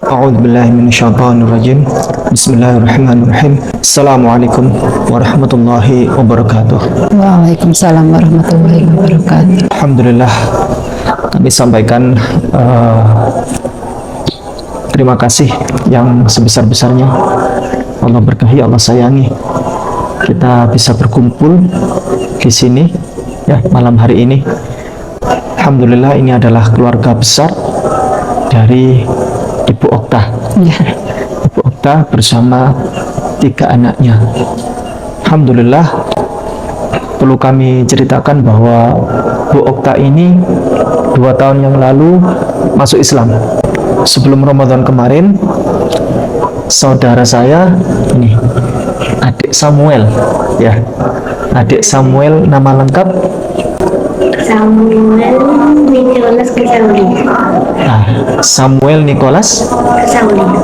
A'udzu billahi minasyaitonir rajim. Bismillahirrahmanirrahim. Assalamualaikum warahmatullahi wabarakatuh. Waalaikumsalam warahmatullahi wabarakatuh. Alhamdulillah, kami sampaikan terima kasih yang sebesar-besarnya. Allah berkahi, Allah sayangi. Kita bisa berkumpul di sini ya malam hari ini. Alhamdulillah, ini adalah keluarga besar dari Ibu Okta. Ya. Ibu Okta bersama 3 anaknya. Alhamdulillah, perlu kami ceritakan bahwa Bu Okta ini 2 tahun yang lalu masuk Islam. Sebelum Ramadan kemarin, saudara saya ini, adik Samuel, ya, adik Samuel, nama lengkap Samuel Nicholas Kesauli. Samuel Nicholas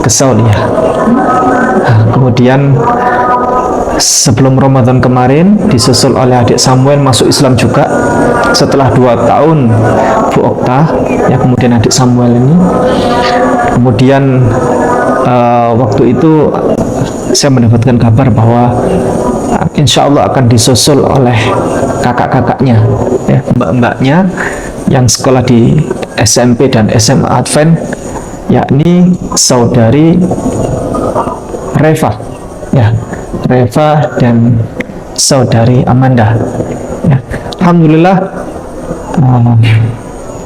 Kesauli ya. Kemudian sebelum Ramadan kemarin disusul oleh adik Samuel masuk Islam juga. Setelah 2 tahun Bu Okta ya, kemudian adik Samuel ini. Kemudian waktu itu saya mendapatkan kabar bahwa insya Allah akan disusul oleh kakak-kakaknya ya, mbak-mbaknya yang sekolah di SMP dan SMA Advent, yakni saudari Reva ya, Reva dan saudari Amanda ya. Alhamdulillah,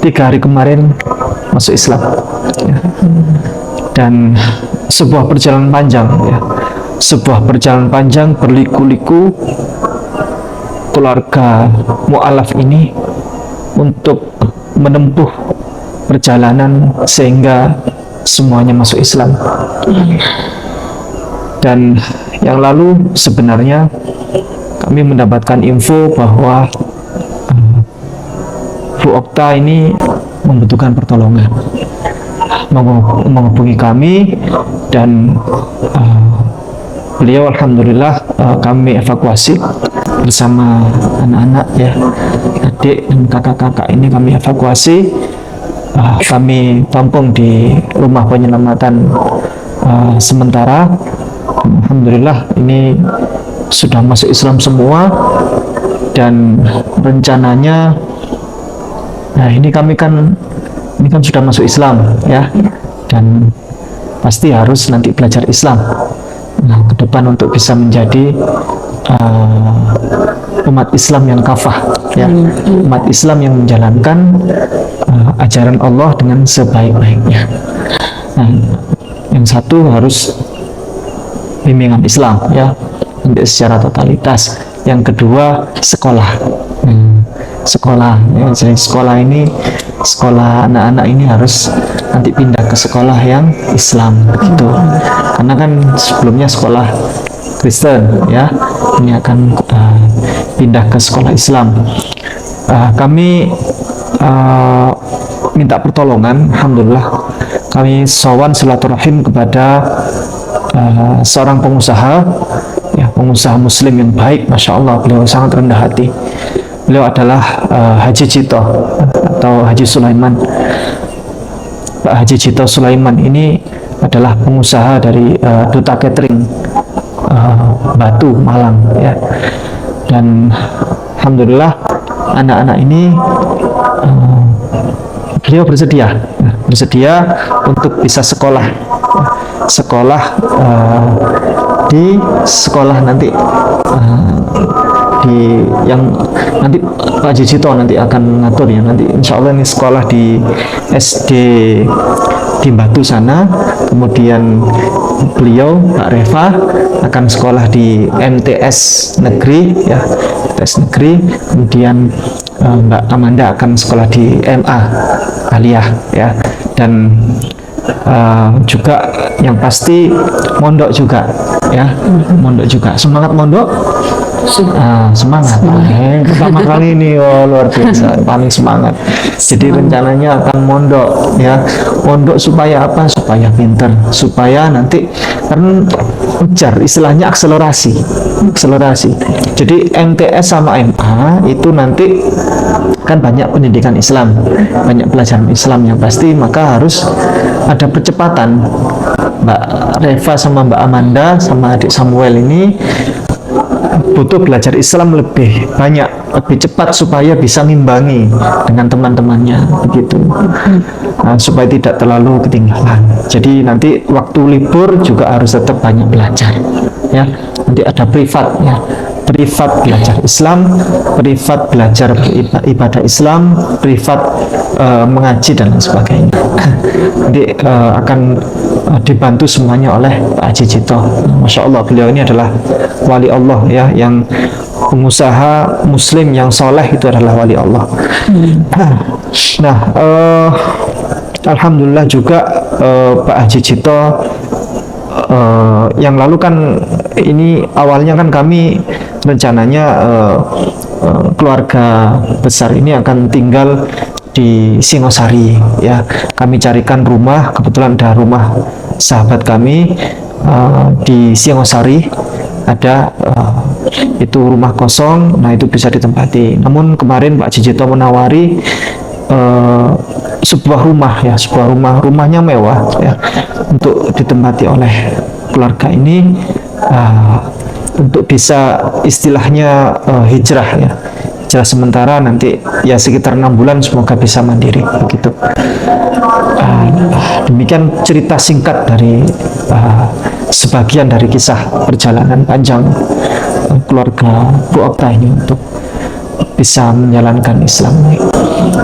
3 hari kemarin masuk Islam ya. Dan sebuah perjalanan panjang ya, sebuah perjalanan panjang berliku-liku keluarga mu'alaf ini untuk menempuh perjalanan sehingga semuanya masuk Islam. Dan yang lalu sebenarnya kami mendapatkan info bahwa Bu Okta ini membutuhkan pertolongan, menghubungi kami, dan beliau alhamdulillah kami evakuasi bersama anak-anak ya, adik dan kakak-kakak ini kami evakuasi, kami tampung di rumah penyelamatan sementara. Alhamdulillah ini sudah masuk Islam semua, dan rencananya ini kan sudah masuk Islam ya, dan pasti harus nanti belajar Islam ke depan untuk bisa menjadi umat Islam yang kafah ya, umat Islam yang menjalankan ajaran Allah dengan sebaik-baiknya. Yang satu harus bimbingan Islam ya, secara totalitas. Yang kedua sekolah, sekolah ya, jadi sekolah ini, sekolah anak-anak ini harus nanti pindah ke sekolah yang Islam begitu, karena kan sebelumnya sekolah Kristen ya, ini akan pindah ke sekolah Islam. Kami minta pertolongan, alhamdulillah kami sowan silaturahim kepada seorang pengusaha ya, pengusaha muslim yang baik, masya Allah, beliau sangat rendah hati. Beliau adalah Haji Cito atau Haji Sulaiman. Pak Haji Cito Sulaiman ini adalah pengusaha dari Duta Catering Batu, Malang ya. Dan alhamdulillah anak-anak ini beliau bersedia untuk bisa sekolah di sekolah nanti di yang nanti Pak Jijito nanti akan ngatur ya, nanti insya Allah ini sekolah di SD di Batu sana, kemudian beliau Pak Reva akan sekolah di MTS negeri ya, MTS negeri, kemudian Mbak Amanda akan sekolah di MA Aliyah ya, dan juga yang pasti mondok juga ya, mondok juga, semangat mondok. Semangat. Pertama kali ini luar biasa, paling semangat. Jadi rencananya akan mondok ya, mondok supaya apa? Supaya pinter, supaya nanti kan ujar, istilahnya akselerasi. Jadi MTS sama MA itu nanti kan banyak pendidikan Islam, banyak pelajaran Islam yang pasti, maka harus ada percepatan. Mbak Reva sama Mbak Amanda sama adik Samuel ini butuh belajar Islam lebih banyak, lebih cepat supaya bisa ngimbangi dengan teman-temannya begitu. Nah, supaya tidak terlalu ketinggalan. Jadi nanti waktu libur juga harus tetap banyak belajar ya. Nanti ada privat ya. Privat belajar Islam, privat belajar ibadah Islam, privat mengaji dan lain sebagainya. Nanti akan dibantu semuanya oleh Pak Haji Cito. Masya Allah, beliau ini adalah wali Allah ya, yang pengusaha muslim yang soleh itu adalah wali Allah. Nah, alhamdulillah juga Pak Haji Cito yang lalu kan ini awalnya kan kami rencananya keluarga besar ini akan tinggal di Singosari ya. Kami carikan rumah, kebetulan ada rumah sahabat kami di Singosari, ada itu rumah kosong, nah itu bisa ditempati. Namun kemarin Pak Jijito menawari sebuah rumahnya mewah ya, untuk ditempati oleh keluarga ini, untuk bisa istilahnya hijrah ya, hijrah sementara, nanti ya sekitar 6 bulan semoga bisa mandiri begitu. Demikian cerita singkat dari sebagian dari kisah perjalanan panjang keluarga Bu Okta ini untuk bisa menjalankan Islam.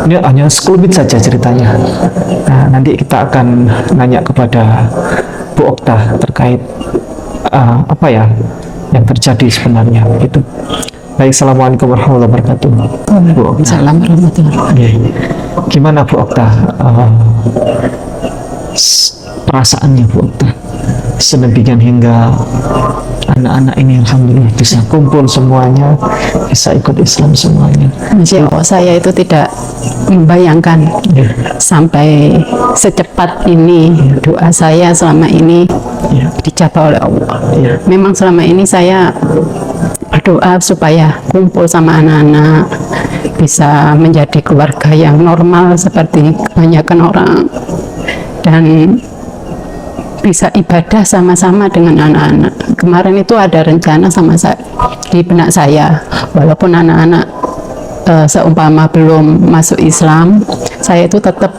Ini hanya sekelumit saja ceritanya. Nah, nanti kita akan nanya kepada Bu Okta terkait apa ya yang terjadi sebenarnya itu. Baik, assalamualaikum warahmatullahi wabarakatuh. Bu Okta. Salam warahmatullahi wabarakatuh. Gimana Bu Okta perasaannya Bu Okta sedemikian hingga anak-anak ini alhamdulillah bisa kumpul semuanya, bisa ikut Islam semuanya? Masya Allah, saya itu tidak membayangkan sampai secepat ini. Doa saya selama ini dijabah oleh Allah. Memang selama ini saya berdoa supaya kumpul sama anak-anak, bisa menjadi keluarga yang normal seperti kebanyakan orang, dan bisa ibadah sama-sama dengan anak-anak. Kemarin itu ada rencana sama saya, di benak saya, walaupun anak-anak seumpama belum masuk Islam, saya itu tetap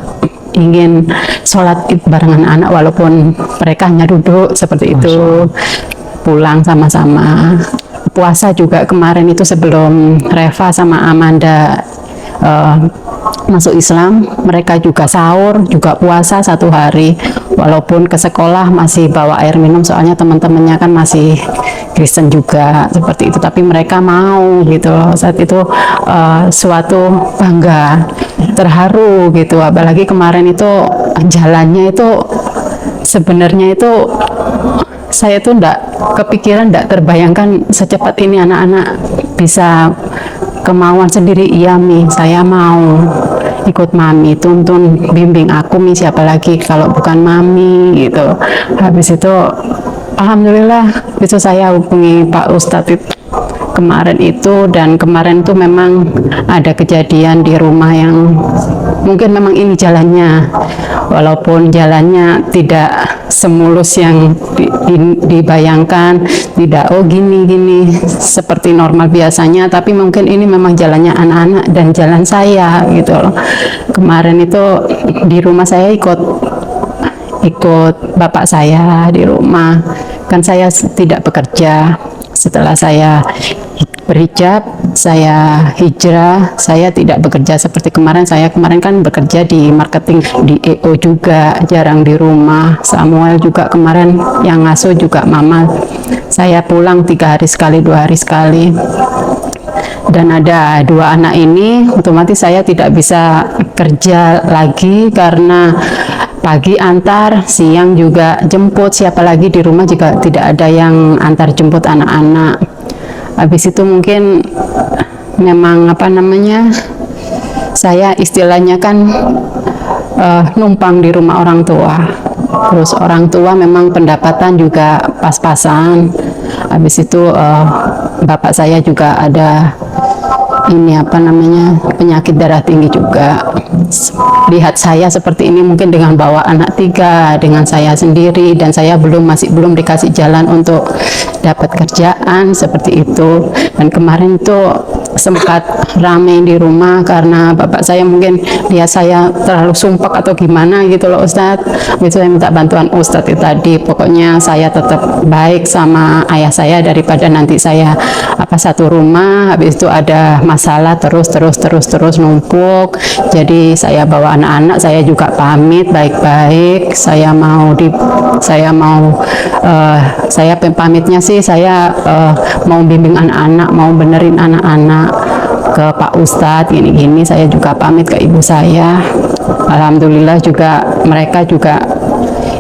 ingin sholat id bareng anak-anak, walaupun mereka hanya duduk seperti itu, pulang sama-sama. Puasa juga kemarin itu sebelum Reva sama Amanda masuk Islam, mereka juga sahur, juga puasa 1 hari, walaupun ke sekolah masih bawa air minum, soalnya teman-temannya kan masih Kristen juga seperti itu, tapi mereka mau gitu loh. Saat itu suatu bangga, terharu gitu, apalagi kemarin itu jalannya itu sebenarnya itu saya tuh enggak kepikiran, enggak terbayangkan secepat ini anak-anak bisa kemauan sendiri. Iya Mi, saya mau ikut Mami, tuntun bimbing aku Mi, siapa lagi kalau bukan Mami gitu. Habis itu alhamdulillah besok saya hubungi Pak Ustadz itu kemarin itu, dan kemarin itu memang ada kejadian di rumah yang mungkin memang ini jalannya, walaupun jalannya tidak semulus yang dibayangkan, tidak gini seperti normal biasanya, tapi mungkin ini memang jalannya anak-anak dan jalan saya gitu loh. Kemarin itu di rumah saya ikut bapak saya di rumah, kan saya tidak bekerja. Setelah saya berhijab, saya hijrah, saya tidak bekerja seperti kemarin. Saya kemarin kan bekerja di marketing di EO juga, jarang di rumah. Samuel juga kemarin yang ngasuh juga mama. Saya pulang 3 hari sekali, 2 hari sekali. Dan ada 2 anak ini, otomatis saya tidak bisa kerja lagi karena pagi antar, siang juga jemput, siapa lagi di rumah juga tidak ada yang antar jemput anak-anak. Habis itu mungkin memang apa namanya, saya istilahnya kan numpang di rumah orang tua. Terus orang tua memang pendapatan juga pas-pasan. Habis itu bapak saya juga ada ini apa namanya penyakit darah tinggi juga. Lihat saya seperti ini mungkin dengan bawa anak 3, dengan saya sendiri, dan saya masih belum dikasih jalan untuk dapat kerjaan seperti itu. Dan kemarin tuh sempat ramai di rumah karena bapak saya mungkin lihat saya terlalu sumpah atau gimana gitu loh Ustadz. Itu saya minta bantuan Ustadz itu tadi. Pokoknya saya tetap baik sama ayah saya daripada nanti saya satu rumah habis itu ada masalah terus numpuk. Jadi saya bawa anak-anak, saya juga pamit baik-baik. Saya pamitnya sih saya mau bimbing anak-anak, mau benerin anak-anak ke Pak Ustadz gini-gini. Saya juga pamit ke ibu saya. Alhamdulillah juga mereka juga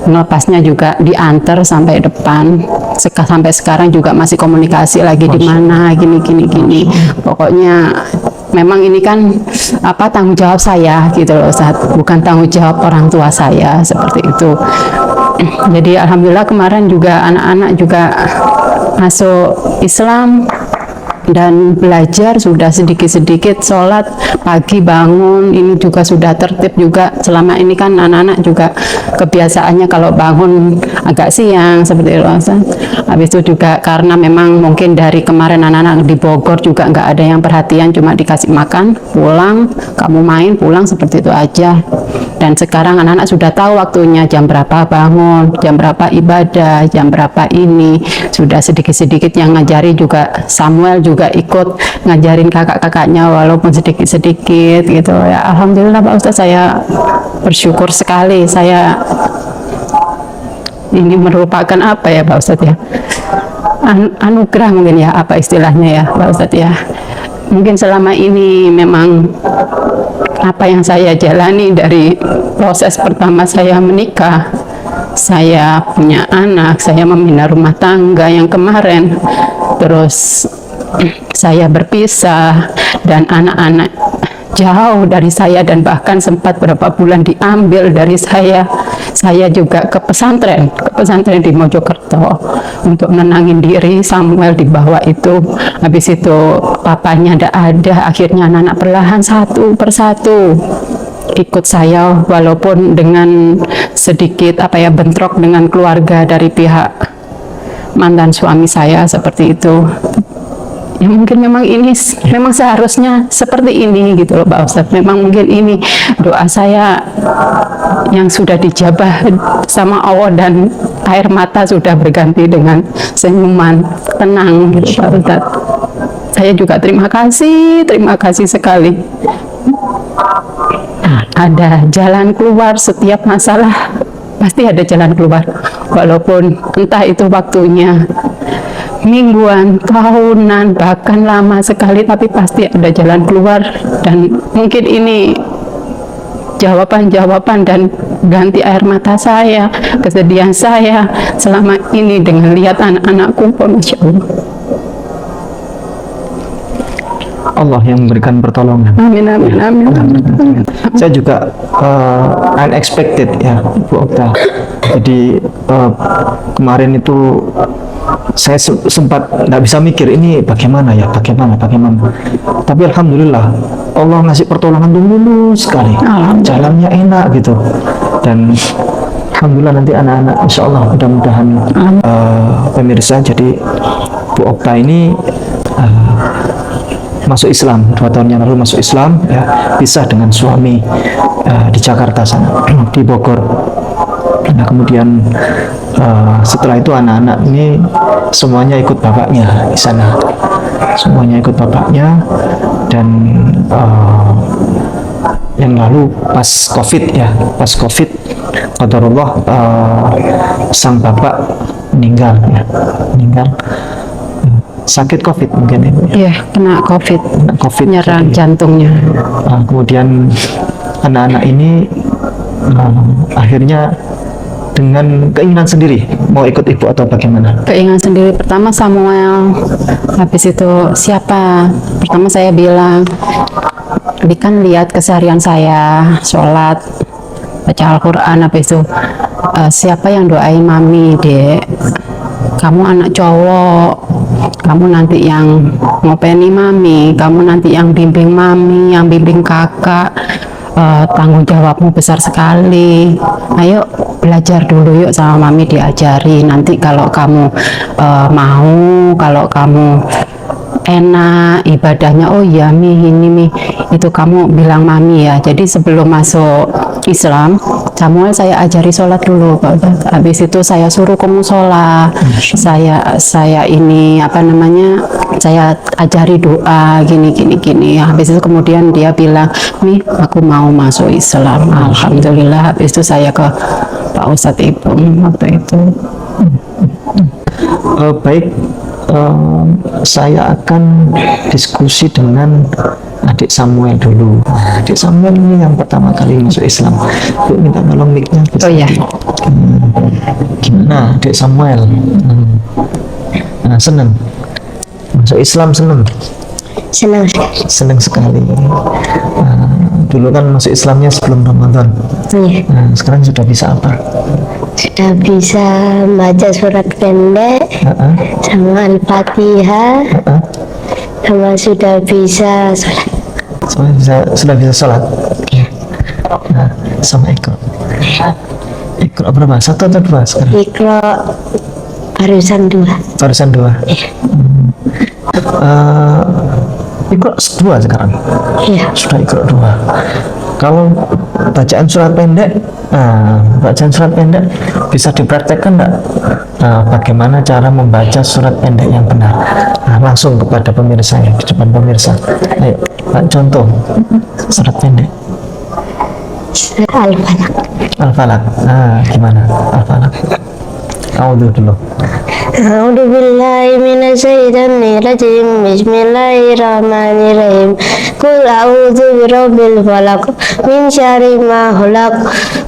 ngelepasnya juga diantar sampai depan. Sampai sekarang juga masih komunikasi lagi di mana gini. Pokoknya memang ini kan tanggung jawab saya gitu loh Ustadz, bukan tanggung jawab orang tua saya seperti itu. Jadi alhamdulillah kemarin juga anak-anak juga masuk Islam dan belajar, sudah sedikit-sedikit sholat pagi bangun, ini juga sudah tertib juga. Selama ini kan anak-anak juga kebiasaannya kalau bangun agak siang seperti itu. Habis itu juga karena memang mungkin dari kemarin anak-anak di Bogor juga nggak ada yang perhatian, cuma dikasih makan, pulang, kamu main, pulang, seperti itu aja. Dan sekarang anak-anak sudah tahu waktunya, jam berapa bangun, jam berapa ibadah, jam berapa ini. Sudah sedikit-sedikit yang ngajari juga, Samuel juga ikut ngajarin kakak-kakaknya walaupun sedikit-sedikit gitu ya. Alhamdulillah Pak Ustadz, saya bersyukur sekali. Saya ini merupakan apa ya Pak Ustadz ya, anugerah mungkin ya, apa istilahnya ya Pak Ustadz ya. Mungkin selama ini memang apa yang saya jalani dari proses pertama saya menikah, saya punya anak, saya membina rumah tangga yang kemarin, terus saya berpisah dan anak-anak jauh dari saya dan bahkan sempat berapa bulan diambil dari saya. Saya juga ke pesantren di Mojokerto untuk menenangin diri. Samuel dibawa itu, habis itu papanya tidak ada, akhirnya anak-anak perlahan satu persatu ikut saya, walaupun dengan sedikit bentrok dengan keluarga dari pihak mantan suami saya seperti itu. Ya mungkin memang ini memang seharusnya seperti ini gitu loh Pak Ustadz. Memang mungkin ini doa saya yang sudah dijabah sama Allah dan air mata sudah berganti dengan senyuman tenang gitu Pak Ustadz. Saya juga terima kasih sekali. Ada jalan keluar setiap masalah, pasti ada jalan keluar, walaupun entah itu waktunya mingguan, tahunan, bahkan lama sekali, tapi pasti ada jalan keluar. Dan mungkin ini jawaban-jawaban dan ganti air mata saya, kesedihan saya selama ini dengan lihat anak-anakku. Masya Allah, Allah yang memberikan pertolongan. amin. Saya juga unexpected ya Bu Okta. Jadi kemarin itu saya sempat nggak bisa mikir ini bagaimana. Tapi alhamdulillah Allah ngasih pertolongan dulu sekali. Jalannya enak gitu. Dan alhamdulillah nanti anak-anak insya Allah mudah-mudahan pemirsa, jadi Bu Okta ini masuk Islam 2 tahun yang lalu, masuk Islam ya, pisah dengan suami di Jakarta sana, di Bogor. Nah kemudian setelah itu anak-anak ini semuanya ikut bapaknya di sana, dan yang lalu pas COVID qadarullah sang bapak meninggal sakit COVID mungkin ya. Iya, kena COVID, nyerang jantungnya. Kemudian anak-anak ini akhirnya dengan keinginan sendiri mau ikut ibu atau bagaimana? Keinginan sendiri. Pertama Samuel, habis itu siapa? Pertama saya bilang, kan lihat keseharian saya, sholat, baca Al-Quran. Habis itu siapa yang doain mami, Dek? Kamu anak cowok, kamu nanti yang ngopeni mami, kamu nanti yang bimbing mami, yang bimbing kakak. Tanggung jawabmu besar sekali. Ayo belajar dulu yuk sama mami, diajari. Nanti kalau kamu mau, kalau kamu enak ibadahnya, oh iya Mi, ini Mi, itu kamu bilang mami ya. Jadi sebelum masuk Islam, Samuel saya ajari sholat dulu. Habis itu saya suruh ke musola, saya ini apa namanya, saya ajari doa gini. Habis itu kemudian dia bilang, Mi, aku mau masuk Islam. Alhamdulillah. Habis itu saya ke Pak Ustadz Ibung waktu itu. Baik, saya akan diskusi dengan adik Samuel dulu. Adik Samuel ini yang pertama kali masuk Islam. Yuk minta tolong mic-nya. Oh ya. Gimana adik Samuel? Senang masuk Islam, senang sekali. Dulu kan masuk Islamnya sebelum Ramadan. Iya. Sekarang sudah bisa apa? Sudah bisa baca surat pendek sama Al-Fatihah, sama sudah bisa sholat. Sudah bisa sholat. Sama Iqra. Iqra berapa? 1 atau 2 sekarang? Iqra barusan 2. Barusan 2. Iya. Iqra 2 sekarang. Iya. Sudah Iqra 2. Kalau bacaan surat pendek, bisa dipraktekkan enggak? Bagaimana cara membaca surat pendek yang benar? Langsung kepada pemirsa ya, di depan pemirsa. Ayo, contoh surat pendek. Al-Falaq. Al-Falaq. Gimana? Al-Falaq. A'udzu dulu. A'udzu billahi minasyaitonir rajim. Bismillahirrahmanirrahim. Qul a'udzu birabbil falaq min syarri ma khalaq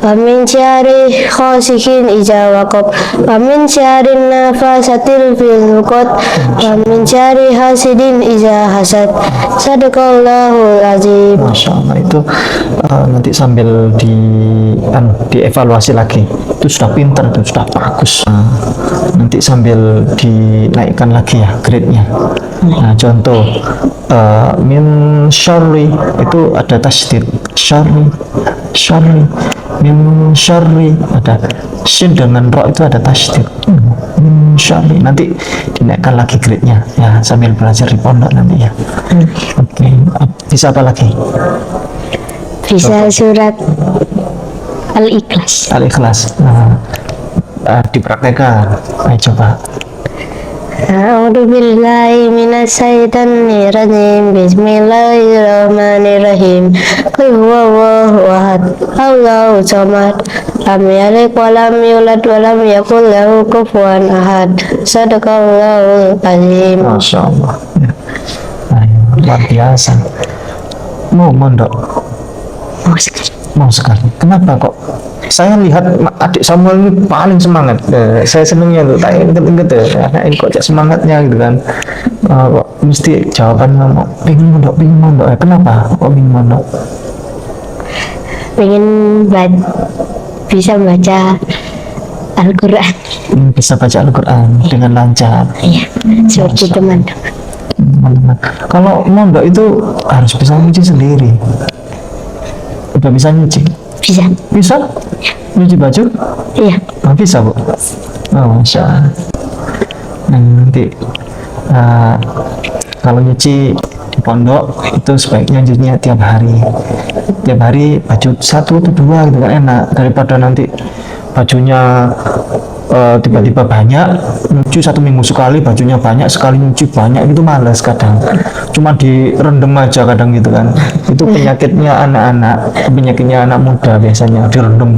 wa min syarri ghasiqin idza waqab wa min syarrin nafasatil fil 'uqad wa min syarri hasidin idza hasad. Sadaqallahul azim. Masya Allah, itu nanti sambil dievaluasi lagi. Itu sudah pinter, itu sudah bagus. Nanti sambil dinaikkan lagi ya grade-nya. Contoh min syarri itu ada tasydid, syarri min syarri, ada shin dengan ro itu ada tasydid, min syarri. Nanti dinaikkan lagi grade-nya ya, sambil belajar di pondok nanti ya. Oke. Bisa apa lagi? Bisa surat Al-Ikhlas. Al-Ikhlas. Dipraktekkan. Ayo coba. A'udzu billahi minasyaitonir rajim. Bismillahirrahmanirrahim. Qul huwallahu ahad. Allahus samad. Lam yalid wa lam yulad wa lam yakul lahu kufuwan ahad. Sadaqallahul azim. Masya Allah. Ya. Luar biasa. Mau mondok? Mau sekali. Kenapa kok? Saya lihat adik Samuel ini paling semangat. Saya senengnya tuh, tak inget ya. Anak ini kok semangatnya gitu kan. Kok mesti jawaban ngomong pengen mondok. Kenapa? Kok pengen mondok? Pengen bisa baca Al-Quran. Bisa baca Al-Quran dengan lancar. Iya, seperti teman-teman. Kalau mondok itu harus bisa nyuci sendiri. Udah bisa nyuci? Bisa? Nyuci baju? Iya. Bisa, Bu? Masya Allah. Nanti kalau nyuci di pondok itu sebaiknya nyucinya tiap hari baju 1 atau 2 gitu kan, enak, daripada nanti bajunya tiba-tiba banyak, nyuci 1 minggu sekali bajunya banyak, sekali nyuci banyak, itu malas kadang, cuma direndam aja kadang gitu kan. Itu penyakitnya anak muda biasanya, direndam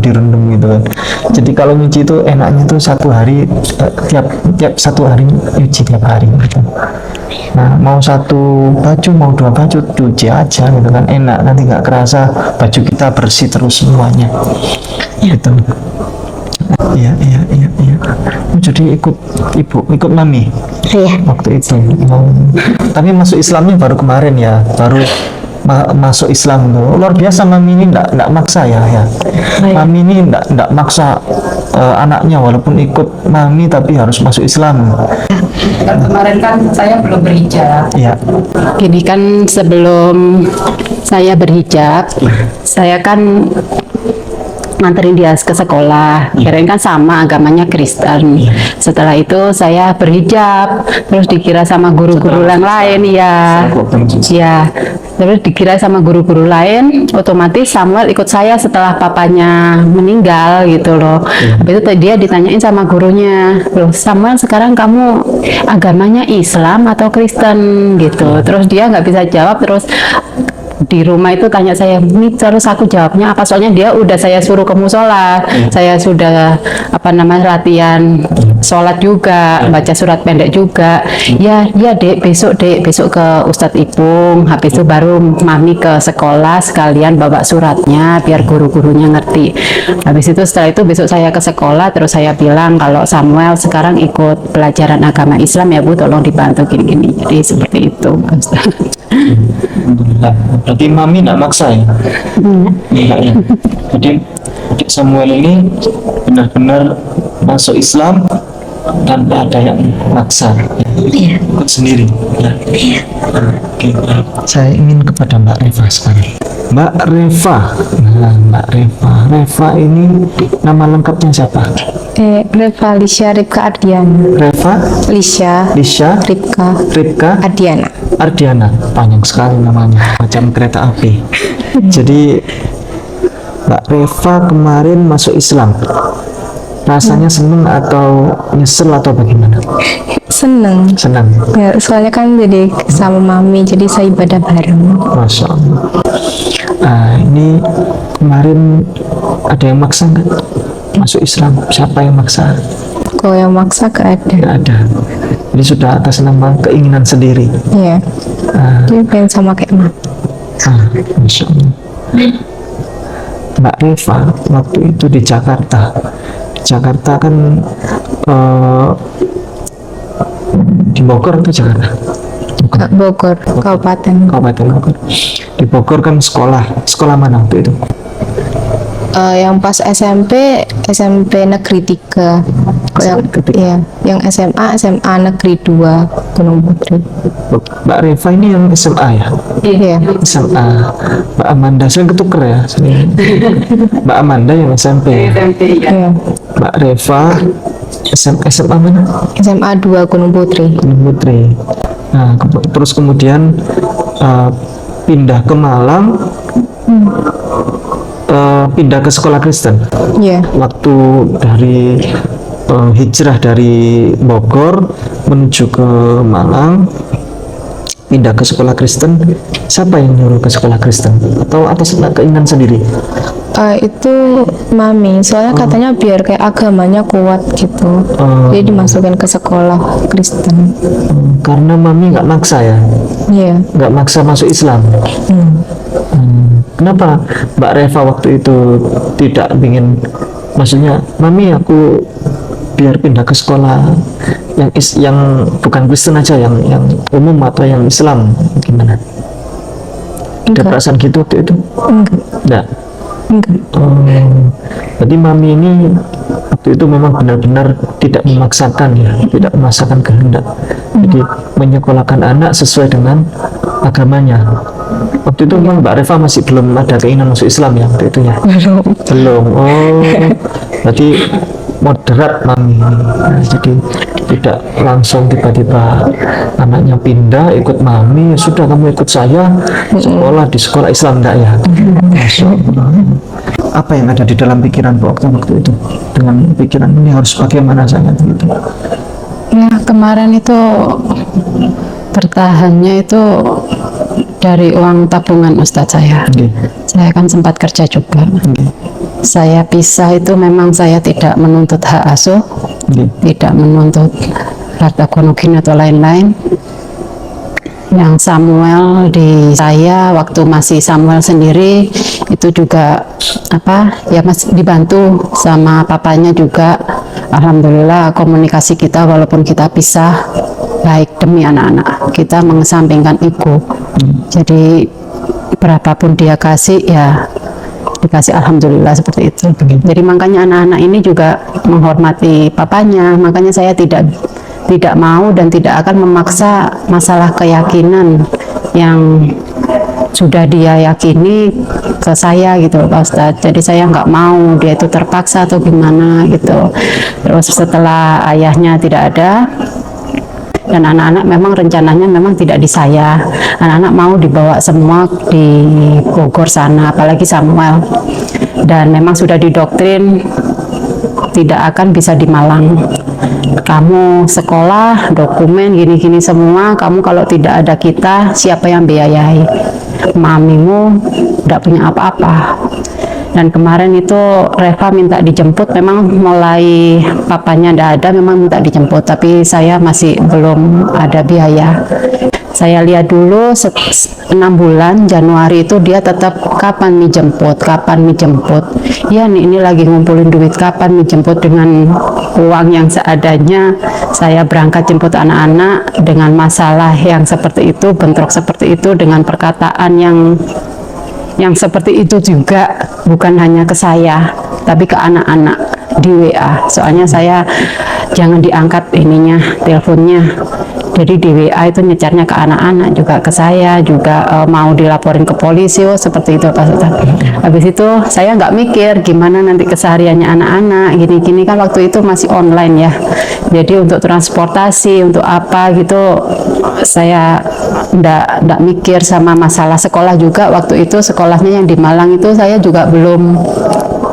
gitu kan. Jadi kalau nyuci itu enaknya tuh 1 hari, tiap 1 hari nyuci tiap hari gitu. Nah, mau 1 baju, mau 2 baju, cuci aja gitu kan, enak, nanti nggak kerasa baju kita bersih terus semuanya gitu. Iya. Jadi ikut mami. Iya. Waktu itu. Tapi masuk Islamnya baru kemarin ya, baru masuk Islam tuh luar biasa. Mami ini nggak maksa ya. Mami ini nggak maksa anaknya, walaupun ikut mami tapi harus masuk Islam. Kemarin kan saya belum berhijab. Ya. Gini kan, sebelum saya berhijab, saya kan nganterin dia ke sekolah, kirain kan sama agamanya Kristen. Setelah itu saya berhijab, terus dikira sama guru-guru yang lain, ya, terus dikira sama guru-guru lain, otomatis Samuel ikut saya setelah papanya meninggal gitu loh. Habis itu dia ditanyain sama gurunya, loh Samuel sekarang kamu agamanya Islam atau Kristen gitu. Terus dia nggak bisa jawab, terus di rumah itu tanya saya, ini terus aku jawabnya apa, soalnya dia udah saya suruh ke musola, saya sudah latihan sholat juga, baca surat pendek juga. Ya dek, besok ke Ustadz Ipung, habis itu baru mami ke sekolah sekalian bawa suratnya biar guru-gurunya ngerti. Habis itu setelah itu besok saya ke sekolah, terus saya bilang kalau Samuel sekarang ikut pelajaran agama Islam ya Bu, tolong dibantu gini-gini. Jadi seperti itu. Alhamdulillah. Berarti mami nggak maksa ya? Enggak ya. Jadi adik Samuel ini benar-benar masuk Islam tanpa ada yang maksa. Ikut sendiri. Ya. Oke. Saya ingin kepada Mbak Reva sekarang. Mbak Reva. Nah, Mbak Reva. Reva ini nama lengkapnya siapa? Reva Lisha Ripka Ardiana. Reva Lisha Ripka Ardiana. Ardiana, panjang sekali namanya, macam kereta api. Jadi Mbak Reva kemarin masuk Islam, rasanya seneng atau nyesel atau bagaimana? Seneng. Ya, soalnya kan jadi sama mami, jadi saya ibadah bareng. Masya Allah. Ini kemarin ada yang maksa nggak masuk Islam? Siapa yang maksa? Kalau yang maksa gak ada. Nggak ada. Ini sudah atas nama keinginan sendiri. Iya. Dia pengen sama kayak mama. Masya Allah. Mbak Reva waktu itu di Jakarta. Jakarta kan di Bogor atau Jakarta? Bogor, Kabupaten Bogor. Di Bogor kan sekolah mana waktu itu? Yang pas SMP Negeri 3. Yang SMA Negeri 2 Gunung Putri. Mbak Reva ini yang SMA ya? Iya. SMA. Mbak Amanda, sering ketuker ya? Mbak Amanda yang SMP. Iya. Mbak Reva SMA mana? SMA 2 Gunung Putri. Nah, terus kemudian pindah ke Malang, pindah ke sekolah Kristen. Iya. Waktu dari hijrah dari Bogor menuju ke Malang, pindah ke sekolah Kristen. Siapa yang nyuruh ke sekolah Kristen? Atau atas keinginan sendiri? Itu mami, soalnya katanya biar kayak agamanya kuat gitu. Jadi dimasukin ke sekolah Kristen. Karena mami nggak maksa ya? Iya. Nggak maksa masuk Islam. Kenapa Mbak Reva waktu itu tidak ingin, maksudnya mami aku biar pindah ke sekolah yang bukan Kristen aja, yang umum atau yang Islam, gimana? Ada perasaan gitu waktu itu? Enggak. Jadi mami ini waktu itu memang benar-benar tidak memaksakan ya, tidak memaksakan kehendak. Jadi menyekolahkan anak sesuai dengan agamanya. Waktu itu memang Mbak Reva masih belum ada keinginan masuk Islam ya waktu itu ya? Belum. Berarti moderat mami. Nah, jadi tidak langsung tiba-tiba anaknya pindah ikut mami, sudah kamu ikut saya sekolah di sekolah Islam, enggak ya? Masya Allah. Apa yang ada di dalam pikiran waktu itu dengan pikiran ini harus bagaimana saya gitu? Ya kemarin itu bertahannya itu dari uang tabungan Ustadz saya. Saya kan sempat kerja juga. Saya pisah itu memang saya tidak menuntut hak asuh, tidak menuntut harta gonogin atau lain-lain. Yang Samuel di saya waktu masih Samuel sendiri itu juga masih dibantu sama papanya juga. Alhamdulillah komunikasi kita walaupun kita pisah baik demi anak-anak, kita mengesampingkan ego. Jadi berapapun dia kasih ya dikasih alhamdulillah seperti itu. Jadi makanya anak-anak ini juga menghormati papanya, makanya saya tidak mau dan tidak akan memaksa masalah keyakinan yang sudah dia yakini ke saya gitu Pak Ustadz. Jadi saya nggak mau dia itu terpaksa atau gimana gitu. Terus setelah ayahnya tidak ada dan anak-anak memang rencananya memang tidak di saya, anak-anak mau dibawa semua di Bogor sana, apalagi Samuel, dan memang sudah didoktrin tidak akan bisa di Malang. Kamu sekolah, dokumen, gini-gini semua, kamu kalau tidak ada kita, siapa yang biayai? Mamimu tidak punya apa-apa. Dan kemarin itu Reva minta dijemput, memang mulai papanya tidak ada, memang minta dijemput, tapi saya masih belum ada biaya. Saya lihat dulu 6 bulan Januari itu dia tetap kapan dijemput, ya nih ini lagi ngumpulin duit, kapan dijemput dengan uang yang seadanya. Saya berangkat jemput anak-anak dengan masalah yang seperti itu, bentrok seperti itu, dengan perkataan yang seperti itu juga, bukan hanya ke saya tapi ke anak-anak di WA. Soalnya saya jangan diangkat ininya, teleponnya, jadi di WA itu nyecarnya ke anak-anak juga ke saya juga, mau dilaporin ke polisi, seperti itu Pak Ustadz. Habis itu saya nggak mikir gimana nanti kesehariannya anak-anak gini-gini, kan waktu itu masih online ya, jadi untuk transportasi untuk apa gitu saya nggak mikir. Sama masalah sekolah juga, waktu itu sekolahnya yang di Malang itu saya juga belum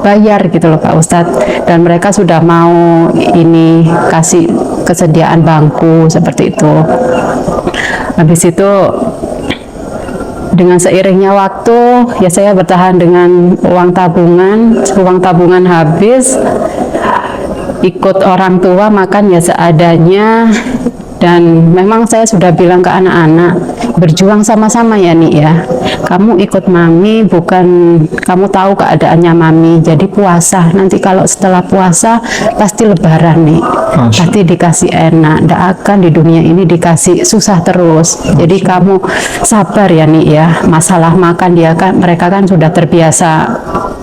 bayar gitu loh Pak Ustadz, dan mereka sudah mau ini kasih kesediaan bangku seperti itu. Habis itu dengan seiringnya waktu ya saya bertahan dengan uang tabungan habis, ikut orang tua makan ya seadanya. Dan memang saya sudah bilang ke anak-anak, berjuang sama-sama ya nih ya, kamu ikut mami bukan kamu tahu keadaannya mami, jadi puasa, nanti kalau setelah puasa pasti lebaran nih, pasti dikasih enak, tidak akan di dunia ini dikasih susah terus. Jadi kamu sabar ya nih ya, masalah makan dia kan, mereka kan sudah terbiasa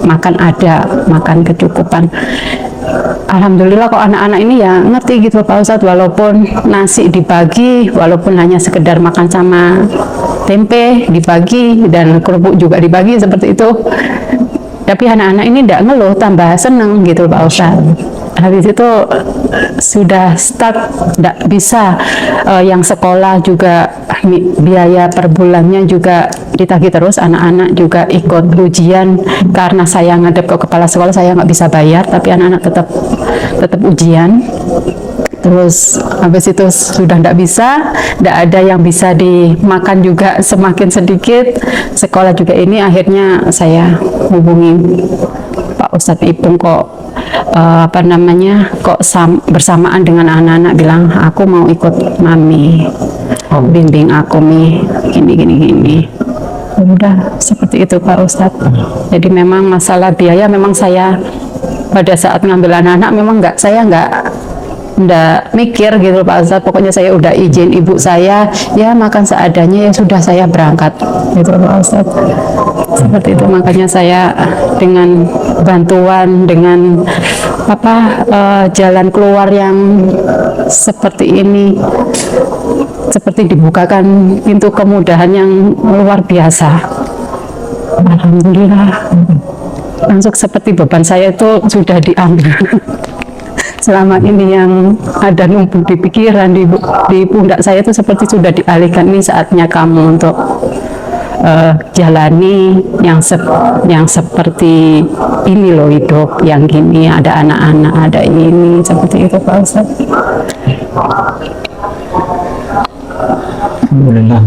makan, ada makan kecukupan. Alhamdulillah kok anak-anak ini ya ngerti gitu Pak Ustadz, walaupun nasi dibagi, walaupun hanya sekedar makan sama tempe dibagi dan kerupuk juga dibagi seperti itu, tapi anak-anak ini tidak ngeluh, tambah seneng gitu Pak Ustadz. Habis itu sudah start tidak bisa, yang sekolah juga biaya per bulannya juga ditagih terus, anak-anak juga ikut ujian karena saya ngadep ke kepala sekolah, saya nggak bisa bayar, tapi anak-anak tetap ujian. Terus habis itu sudah tidak bisa, tidak ada yang bisa dimakan juga, semakin sedikit. Sekolah juga ini akhirnya saya hubungi Pak Ustadz Ipung, kok bersamaan dengan anak-anak bilang aku mau ikut mami, bimbing aku nih gini. Udah seperti itu Pak Ustadz. Jadi memang masalah biaya memang saya pada saat ngambil anak-anak memang saya nggak mikir gitu Pak Ustadz, pokoknya saya udah izin ibu saya ya makan seadanya, ya sudah saya berangkat gitu Pak Ustadz. Seperti itu, makanya saya dengan bantuan, dengan jalan keluar yang seperti ini, seperti dibukakan pintu kemudahan yang luar biasa, alhamdulillah. Langsung seperti beban saya itu sudah diambil. Selama ini yang ada numpuk di pikiran, di pundak saya itu seperti sudah dialihkan, ini saatnya kamu untuk jalani yang seperti ini loh, hidup yang gini, ada anak-anak, ada ini, seperti itu Pak Ustadz. Alhamdulillah,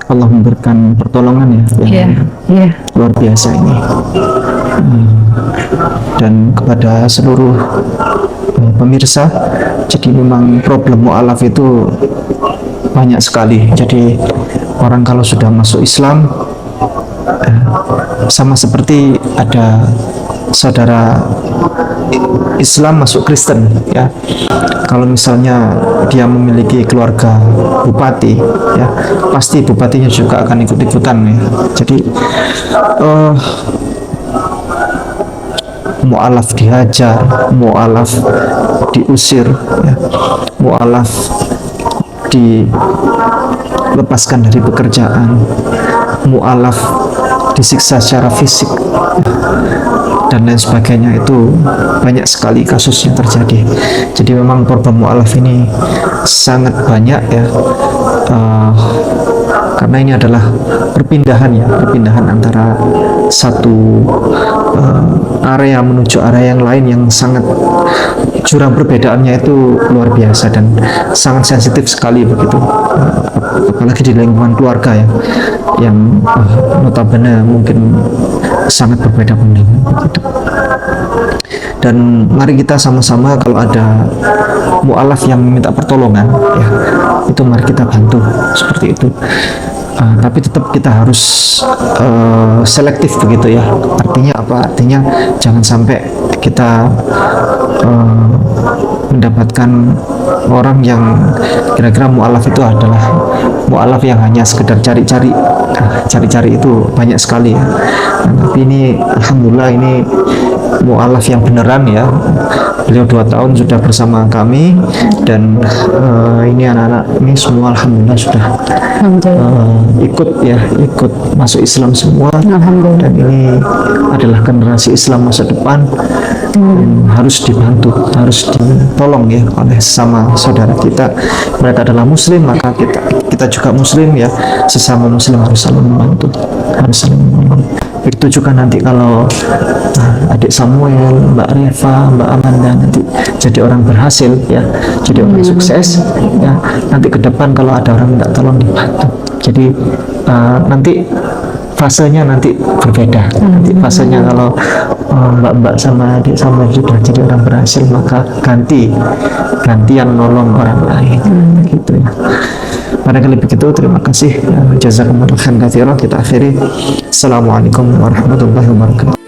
Allah memberikan pertolongan ya, luar biasa ini. Dan kepada seluruh pemirsa, jadi memang problem mu'alaf itu banyak sekali. Jadi orang kalau sudah masuk Islam, sama seperti ada saudara Islam masuk Kristen ya. Kalau misalnya dia memiliki keluarga bupati ya, pasti bupatinya juga akan ikut-ikutan ya. Jadi mu'alaf dihajar, mu'alaf diusir ya, mu'alaf dilepaskan dari pekerjaan, mu'alaf disiksa secara fisik dan lain sebagainya. Itu banyak sekali kasus yang terjadi. Jadi memang korban mu'alaf ini sangat banyak ya, karena ini adalah perpindahan ya, perpindahan antara satu area menuju area yang lain yang sangat jurang perbedaannya itu luar biasa dan sangat sensitif sekali begitu, apalagi di lingkungan keluarga ya, yang notabene mungkin sangat berbeda pandangan begitu. Dan mari kita sama-sama kalau ada mu'alaf yang minta pertolongan ya, itu mari kita bantu seperti itu. Tapi tetap kita harus selektif begitu ya. Artinya apa? Artinya jangan sampai kita mendapatkan orang yang kira-kira mu'alaf itu adalah mu'alaf yang hanya sekedar cari-cari. Cari-cari itu banyak sekali ya. Tapi ini alhamdulillah ini mu'alaf yang beneran ya. Beliau 2 tahun sudah bersama kami dan ini anak-anak ini semua alhamdulillah sudah ikut masuk Islam semua. Dan ini adalah generasi Islam masa depan dan harus dibantu, harus ditolong ya oleh sama saudara kita. Mereka adalah muslim, maka kita juga muslim ya, sesama muslim harus saling membantu, harus saling menolong. Begitu juga nanti kalau adik Samuel, Mbak Reva, Mbak Amanda nanti jadi orang berhasil ya, jadi orang sukses ya. Nanti ke depan kalau ada orang minta tolong dibantu. Jadi nanti fasenya nanti berbeda. Nanti fasenya kalau mbak-mbak sama adik Samuel sudah jadi orang berhasil, maka gantian nolong orang lain gitu ya. Barangkali begitu, terima kasih. Jazakumullah khairan katsiran. Kita akhiri. Assalamualaikum warahmatullahi wabarakatuh.